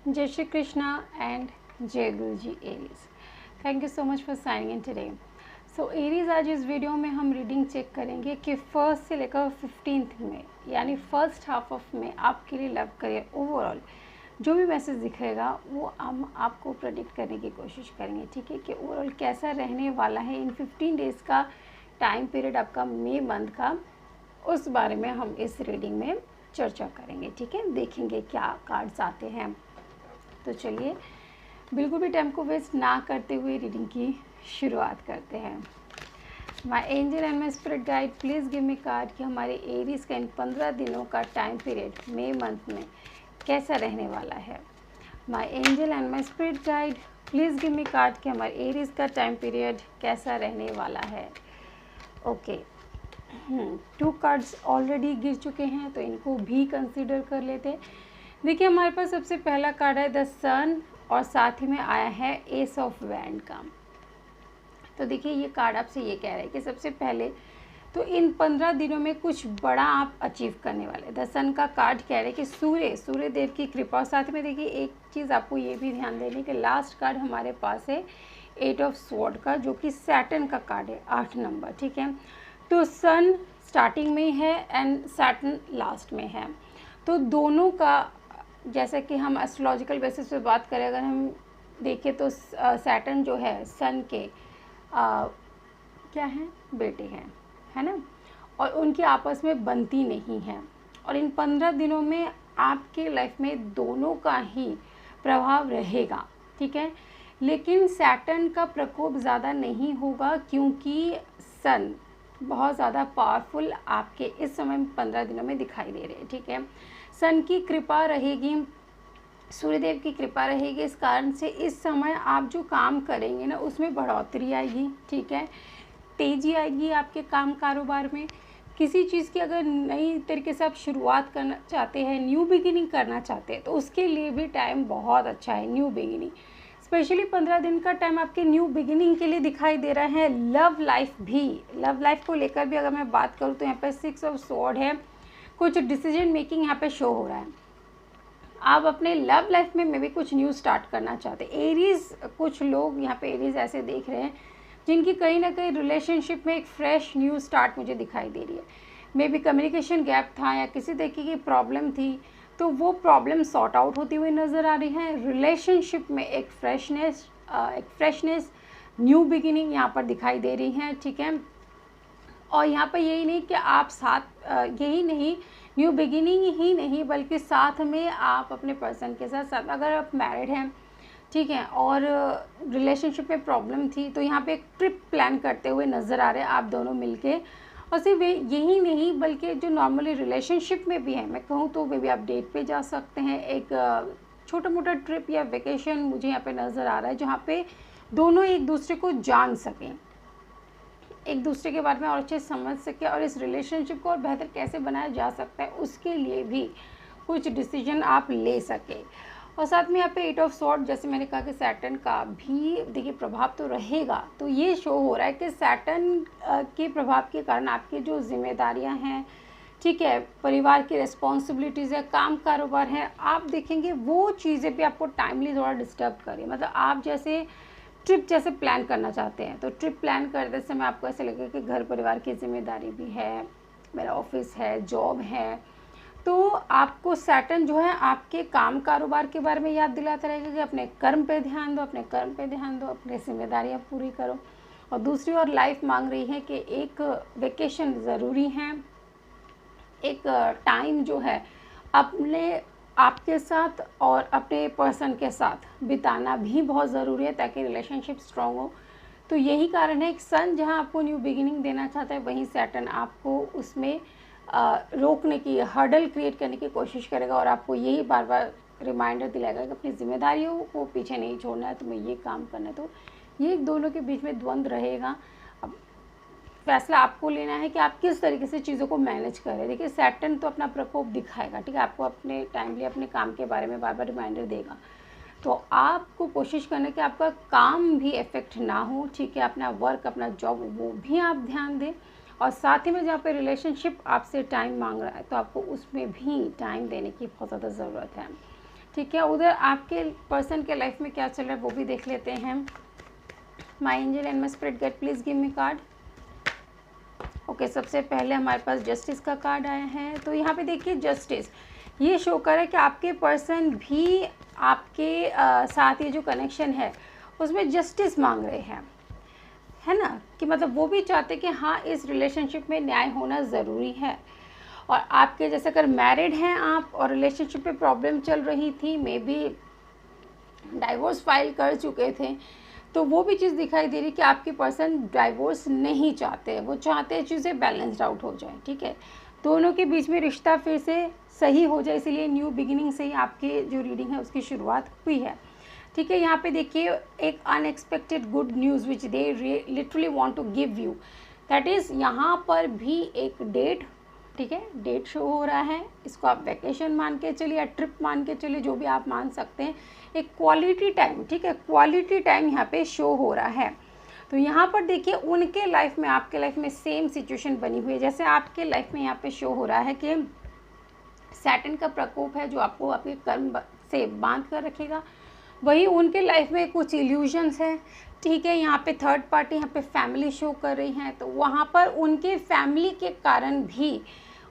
Jai Shri Krishna and Jai Guruji Aries. Thank you so much for signing in today. So Aries, आज इस video में हम reading check करेंगे कि first से लेकर 15th में यानी फर्स्ट हाफ ऑफ में आपके लिए लव करियर ओवरऑल जो भी मैसेज दिखेगा वो हम आपको प्रेडिक्ट करने की कोशिश करेंगे, ठीक है, कि ओवरऑल कैसा रहने वाला है इन 15 डेज़ का टाइम पीरियड आपका मई मंथ का, उस बारे में हम इस रीडिंग में चर्चा करेंगे, ठीक है। देखेंगे क्या कार्ड्स आते हैं। तो चलिए बिल्कुल भी टाइम को वेस्ट ना करते हुए रीडिंग की शुरुआत करते हैं। My angel and my spirit guide please give me card कि हमारे एरीज का इन 15 दिनों का टाइम पीरियड मई मंथ में कैसा रहने वाला है। My angel and my spirit guide please give me card कि हमारे एरीज का टाइम पीरियड कैसा रहने वाला है। ओके, 2 कार्ड्स ऑलरेडी गिर चुके हैं तो इनको भी कंसीडर कर लेते हैं। देखिए हमारे पास सबसे पहला कार्ड है द सन और साथ ही में आया है एस ऑफ वैंड का। तो देखिए ये कार्ड आपसे ये कह रहा है कि सबसे पहले तो इन 15 दिनों में कुछ बड़ा आप अचीव करने वाले। द सन का कार्ड कह रहे हैं कि सूर्य देव की कृपा। और साथ में देखिए एक चीज़ आपको ये भी ध्यान देनी कि लास्ट कार्ड हमारे पास है 8 ऑफ स्वॉर्ड का, जो कि सैटर्न का कार्ड है, 8 नंबर, ठीक है। तो सन स्टार्टिंग में है एंड सैटर्न लास्ट में है। तो दोनों का जैसे कि हम एस्ट्रोलॉजिकल बेसिस पे बात करें, अगर हम देखें तो सैटर्न जो है सन के क्या हैं, बेटे हैं, है ना, और उनकी आपस में बनती नहीं है। और इन 15 दिनों में आपके लाइफ में दोनों का ही प्रभाव रहेगा, ठीक है। लेकिन सैटर्न का प्रकोप ज़्यादा नहीं होगा क्योंकि सन बहुत ज़्यादा पावरफुल आपके इस समय 15 दिनों में दिखाई दे रहे हैं, ठीक है। सन की कृपा रहेगी, सूर्यदेव की कृपा रहेगी, इस कारण से इस समय आप जो काम करेंगे ना उसमें बढ़ोतरी आएगी, ठीक है, तेज़ी आएगी आपके काम कारोबार में। किसी चीज़ की अगर नई तरीके से आप शुरुआत करना चाहते हैं, न्यू बिगिनिंग करना चाहते हैं, तो उसके लिए भी टाइम बहुत अच्छा है। न्यू बिगिनिंग स्पेशली 15 दिन का टाइम आपके न्यू बिगिनिंग के लिए दिखाई दे रहा है। लव लाइफ को लेकर भी अगर मैं बात करूँ तो यहाँ पर 6 ऑफ स्वॉर्ड है। कुछ डिसीजन मेकिंग यहाँ पे शो हो रहा है। आप अपने लव लाइफ में भी कुछ न्यू स्टार्ट करना चाहते हैं। एरीज, कुछ लोग यहाँ पे एरीज ऐसे देख रहे हैं जिनकी कहीं ना कहीं रिलेशनशिप में एक फ्रेश न्यू स्टार्ट मुझे दिखाई दे रही है। मे बी कम्युनिकेशन गैप था या किसी तरीके की प्रॉब्लम थी, तो वो प्रॉब्लम सॉर्ट आउट होती हुई नज़र आ रही है। रिलेशनशिप में एक फ्रेशनेस न्यू बिगिनिंग यहाँ पर दिखाई दे रही है, ठीक है। और यहाँ पर यही नहीं कि आप साथ यही नहीं, न्यू बिगिनिंग ही नहीं बल्कि साथ में आप अपने पर्सन के साथ अगर आप मैरिड हैं, ठीक है, और रिलेशनशिप में प्रॉब्लम थी, तो यहाँ पे एक ट्रिप प्लान करते हुए नज़र आ रहे हैं आप दोनों मिलके। और सिर्फ यही नहीं बल्कि जो नॉर्मली रिलेशनशिप में भी है, मैं कहूँ तो वे भी आप डेट पे जा सकते हैं। एक छोटा मोटा ट्रिप या वेकेशन मुझे यहाँ पे नज़र आ रहा है जहाँ पे दोनों एक दूसरे को जान सकें, एक दूसरे के बारे में और अच्छे समझ सके और इस रिलेशनशिप को और बेहतर कैसे बनाया जा सकता है उसके लिए भी कुछ डिसीजन आप ले सके। और साथ में यहाँ पे 8 ऑफ स्वॉर्ड, जैसे मैंने कहा कि सैटर्न का भी देखिए प्रभाव तो रहेगा। तो ये शो हो रहा है कि सैटर्न के प्रभाव के कारण आपकी जो जिम्मेदारियाँ हैं, ठीक है, परिवार की रिस्पॉन्सिबिलिटीज़ है, काम कारोबार है, आप देखेंगे वो चीज़ें भी आपको टाइमली थोड़ा डिस्टर्ब करें। मतलब आप जैसे ट्रिप जैसे प्लान करना चाहते हैं तो ट्रिप प्लान करते समय आपको ऐसे लगे कि घर परिवार की जिम्मेदारी भी है, मेरा ऑफिस है, जॉब है, तो आपको सैटर्न जो है आपके काम कारोबार के बारे में याद दिलाता रहेगा कि अपने कर्म पे ध्यान दो, अपनी जिम्मेदारियां पूरी करो। और दूसरी ओर लाइफ मांग रही है कि एक वेकेशन ज़रूरी है, एक टाइम जो है अपने आपके साथ और अपने पर्सन के साथ बिताना भी बहुत ज़रूरी है ताकि रिलेशनशिप स्ट्रॉन्ग हो। तो यही कारण है कि सन जहां आपको न्यू बिगिनिंग देना चाहता है, वहीं सैटर्न आपको उसमें रोकने की, हर्डल क्रिएट करने की कोशिश करेगा और आपको यही बार बार रिमाइंडर दिलाएगा कि अपनी जिम्मेदारियों को पीछे नहीं छोड़ना है, तुम्हें ये काम करना है। तो ये दोनों के बीच में द्वंद्व रहेगा। अब फैसला आपको लेना है कि आप किस तरीके से चीज़ों को मैनेज करें। देखिए सैटर्न तो अपना प्रकोप दिखाएगा, ठीक है, आपको अपने टाइमली अपने काम के बारे में बार बार रिमाइंडर देगा। तो आपको कोशिश करना है कि आपका काम भी इफेक्ट ना हो, ठीक है, अपना वर्क, अपना जॉब, वो भी आप ध्यान दें। और साथ ही में जहाँ पे रिलेशनशिप आपसे टाइम मांग रहा है तो आपको उसमें भी टाइम देने की बहुत ज़्यादा ज़रूरत है, ठीक है। उधर आपके पर्सन के लाइफ में क्या चल रहा है वो भी देख लेते हैं। My angel and my spirit guide please give me card. Okay, सबसे पहले हमारे पास जस्टिस का कार्ड आया है। तो यहाँ पे देखिए जस्टिस ये शो कर रहा है कि आपके पर्सन भी आपके साथ ये जो कनेक्शन है उसमें जस्टिस मांग रहे हैं, है ना, कि मतलब वो भी चाहते कि हाँ इस रिलेशनशिप में न्याय होना ज़रूरी है। और आपके जैसे अगर मैरिड हैं आप और रिलेशनशिप में प्रॉब्लम चल रही थी, मे बी डाइवोर्स फाइल कर चुके थे, तो वो भी चीज़ दिखाई दे रही कि आपके पर्सन डाइवोर्स नहीं चाहते, वो चाहते हैं चीज़ें बैलेंस्ड आउट हो जाए। ठीक है, दोनों के बीच में रिश्ता फिर से सही हो जाए, इसीलिए न्यू बिगिनिंग से ही आपके जो रीडिंग है उसकी शुरुआत हुई है। ठीक है, यहाँ पे देखिए एक unexpected good news which they literally want to give you, that is यहाँ पर भी एक डेट, ठीक है, डेट शो हो रहा है। इसको आप वैकेशन मान के चलिए या ट्रिप मान के चलिए, जो भी आप मान सकते हैं। एक क्वालिटी टाइम, ठीक है, क्वालिटी टाइम यहाँ पे शो हो रहा है। तो यहाँ पर देखिए उनके लाइफ में आपके लाइफ में सेम सिचुएशन बनी हुई है, जैसे आपके लाइफ में यहाँ पे शो हो रहा है कि सैटर्न का प्रकोप है जो आपको आपके कर्म से बांध कर रखेगा, वही उनके लाइफ में कुछ इल्यूजन्स हैं। ठीक है, यहाँ पे थर्ड पार्टी, यहाँ पे फैमिली शो कर रही हैं, तो वहाँ पर उनके फैमिली के कारण भी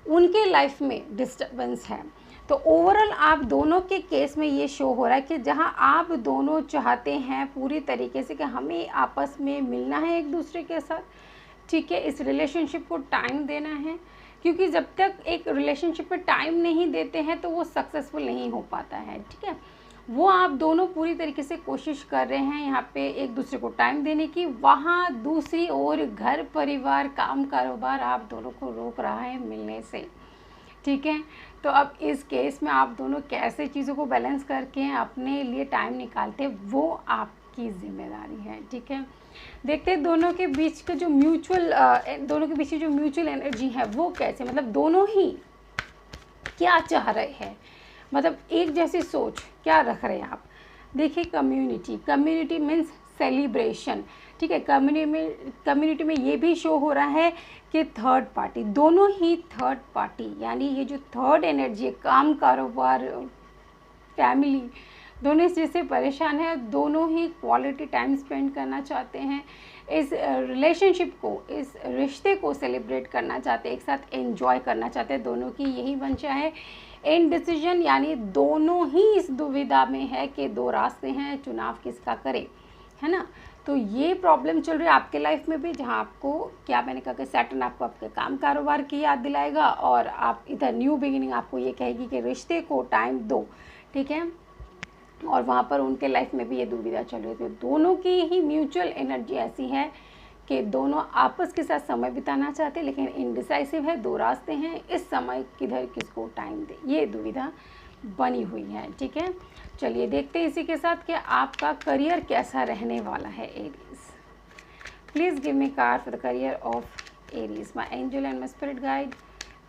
उनके लाइफ में डिस्टर्बेंस है। तो ओवरऑल आप दोनों के केस में ये शो हो रहा है कि जहाँ आप दोनों चाहते हैं पूरी तरीके से कि हमें आपस में मिलना है एक दूसरे के साथ, ठीक है, इस रिलेशनशिप को टाइम देना है, क्योंकि जब तक एक रिलेशनशिप में टाइम नहीं देते हैं तो वो सक्सेसफुल नहीं हो पाता है। ठीक है, वो आप दोनों पूरी तरीके से कोशिश कर रहे हैं यहाँ पे एक दूसरे को टाइम देने की, वहाँ दूसरी ओर घर परिवार काम कारोबार आप दोनों को रोक रहा है मिलने से। ठीक है, तो अब इस केस में आप दोनों कैसे चीज़ों को बैलेंस करके अपने लिए टाइम निकालते वो आपकी जिम्मेदारी है। ठीक है, देखते हैं दोनों के बीच का जो म्यूचुअल एनर्जी है वो कैसे, मतलब दोनों ही क्या चाह रहे हैं, मतलब एक जैसी सोच क्या रख रहे हैं आप। देखिए कम्युनिटी मीन्स सेलिब्रेशन। ठीक है, कम्युनिटी में ये भी शो हो रहा है कि थर्ड पार्टी, दोनों ही थर्ड पार्टी, यानी ये जो थर्ड एनर्जी है, काम कारोबार फैमिली, दोनों इस चीज़ से परेशान है, दोनों ही क्वालिटी टाइम स्पेंड करना चाहते हैं, इस रिलेशनशिप को, इस रिश्ते को सेलिब्रेट करना चाहते हैं, एक साथ एंजॉय करना चाहते हैं, दोनों की यही मंशा है। इन डिसीजन, यानी दोनों ही इस दुविधा में है कि दो रास्ते हैं, चुनाव किसका करें, है ना। तो ये प्रॉब्लम चल रही है आपके लाइफ में भी, जहाँ आपको क्या मैंने कहा कि सैटर्न आपको आपके काम कारोबार की याद दिलाएगा और आप इधर न्यू बिगिनिंग आपको ये कहेगी कि रिश्ते को टाइम दो। ठीक है, और वहाँ पर उनके लाइफ में भी ये दुविधा चल रही थी। दोनों की ही म्यूचुअल एनर्जी ऐसी है कि दोनों आपस के साथ समय बिताना चाहते हैं, लेकिन इनडिसाइसिव है, दो रास्ते हैं, इस समय किधर किसको टाइम दे, ये दुविधा बनी हुई है। ठीक है, चलिए देखते हैं इसी के साथ कि आपका करियर कैसा रहने वाला है Aries. Please give me card for the career of Aries. My angel and my spirit guide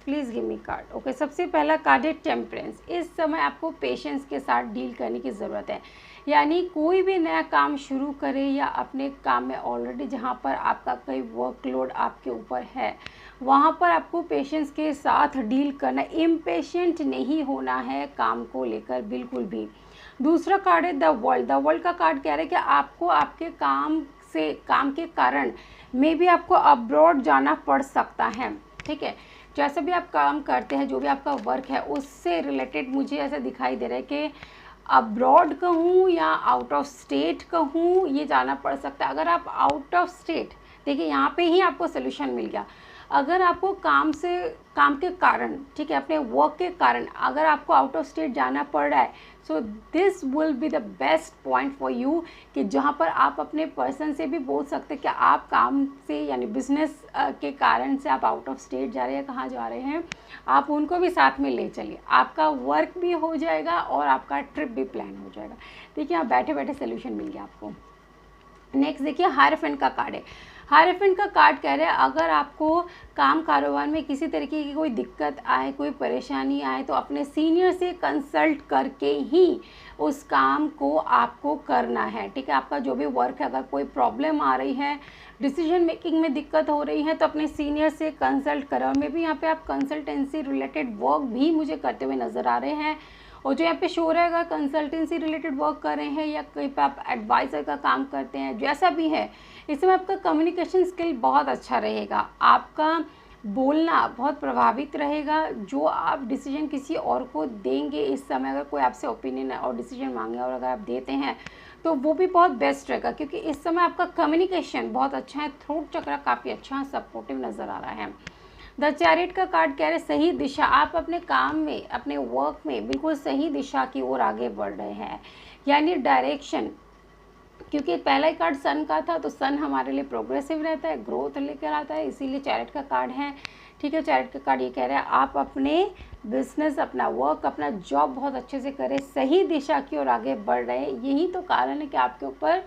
please give me card. Okay, सबसे पहला कार्ड है टेम्परेंस। इस समय आपको पेशेंस के साथ डील करने की ज़रूरत है, यानी कोई भी नया काम शुरू करें या अपने काम में ऑलरेडी जहाँ पर आपका कोई वर्कलोड आपके ऊपर है वहाँ पर आपको पेशेंस के साथ डील करना, इम्पेशेंट नहीं होना है काम को लेकर बिल्कुल भी। दूसरा कार्ड है द वर्ल्ड। द वर्ल्ड का कार्ड कह रहा है कि आपको आपके काम के कारण मे बी आपको अब्रॉड जाना पड़ सकता है। ठीक है, जैसे भी आप काम करते हैं, जो भी आपका वर्क है उससे रिलेटेड मुझे ऐसा दिखाई दे रहा है कि अब्रॉड कहूँ या आउट ऑफ स्टेट कहूँ, ये जाना पड़ सकता है। अगर आप आउट ऑफ स्टेट, देखिए यहाँ पे ही आपको सोल्यूशन मिल गया। अगर आपको काम के कारण, ठीक है, अपने वर्क के कारण अगर आपको आउट ऑफ स्टेट जाना पड़ रहा है, so this will be the best point for you, कि जहाँ पर आप अपने पर्सन से भी बोल सकते हैं कि आप काम से यानी बिजनेस के कारण से आप आउट ऑफ स्टेट जा रहे हैं, कहाँ जा रहे हैं, आप उनको भी साथ में ले चलिए, आपका वर्क भी हो जाएगा और आपका ट्रिप भी प्लान हो जाएगा। देखिए यहाँ बैठे बैठे सोल्यूशन मिल गया आपको। नेक्स्ट देखिए हायरफेंट का कार्ड है। हायरफेंट का कार्ड कह रहे हैं अगर आपको काम कारोबार में किसी तरीके की कोई दिक्कत आए, कोई परेशानी आए, तो अपने सीनियर से कंसल्ट करके ही उस काम को आपको करना है। ठीक है, आपका जो भी वर्क है, अगर कोई प्रॉब्लम आ रही है, डिसीजन मेकिंग में दिक्कत हो रही है, तो अपने सीनियर से कंसल्ट करो। मे भी यहाँ पे आप कंसल्टेंसी रिलेटेड वर्क भी मुझे करते हुए नज़र आ रहे हैं, और जो यहाँ पे शो रहेगा, कंसल्टेंसी रिलेटेड वर्क कर रहे हैं या कहीं पे आप एडवाइज़र का काम करते हैं, जैसा भी है, इस समय आपका कम्युनिकेशन स्किल बहुत अच्छा रहेगा। आपका बोलना बहुत प्रभावित रहेगा। जो आप डिसीजन किसी और को देंगे इस समय, अगर कोई आपसे ओपिनियन और डिसीजन मांगे और अगर आप देते हैं तो वो भी बहुत बेस्ट रहेगा, क्योंकि इस समय आपका कम्युनिकेशन बहुत अच्छा है। थ्रोट चक्र काफ़ी अच्छा सपोर्टिव नज़र आ रहा है। द चैरिट का कार्ड कह रहे सही दिशा, आप अपने काम में, अपने वर्क में बिल्कुल सही दिशा की ओर आगे बढ़ रहे हैं, यानी डायरेक्शन। क्योंकि पहला ही कार्ड सन का था, तो सन हमारे लिए प्रोग्रेसिव रहता है, ग्रोथ लेकर आता है, इसीलिए चैरिट का कार्ड है। ठीक है, चैरिट का कार्ड ये कह रहा है आप अपने बिजनेस, अपना वर्क, अपना जॉब बहुत अच्छे से करें, सही दिशा की ओर आगे बढ़ रहे हैं। यही तो कारण है कि आपके ऊपर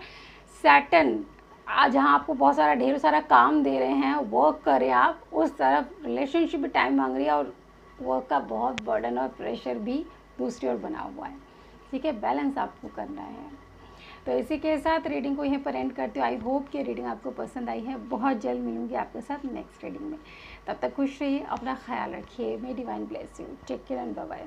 सैटर्न, जहाँ आपको बहुत सारा ढेर सारा काम दे रहे हैं, वर्क करें आप, उस तरफ रिलेशनशिप भी टाइम मांग रही है और वर्क का बहुत बर्डन और प्रेशर भी दूसरी ओर बना हुआ है। ठीक है, बैलेंस आपको करना है। तो इसी के साथ रीडिंग को यहीं पर एंड करती हूँ। आई होप कि रीडिंग आपको पसंद आई है। बहुत जल्द मिलूंगी आपके साथ नेक्स्ट रीडिंग में। तब तक खुश रहिए, अपना ख्याल रखिए। May divine bless you. Take care and bye bye.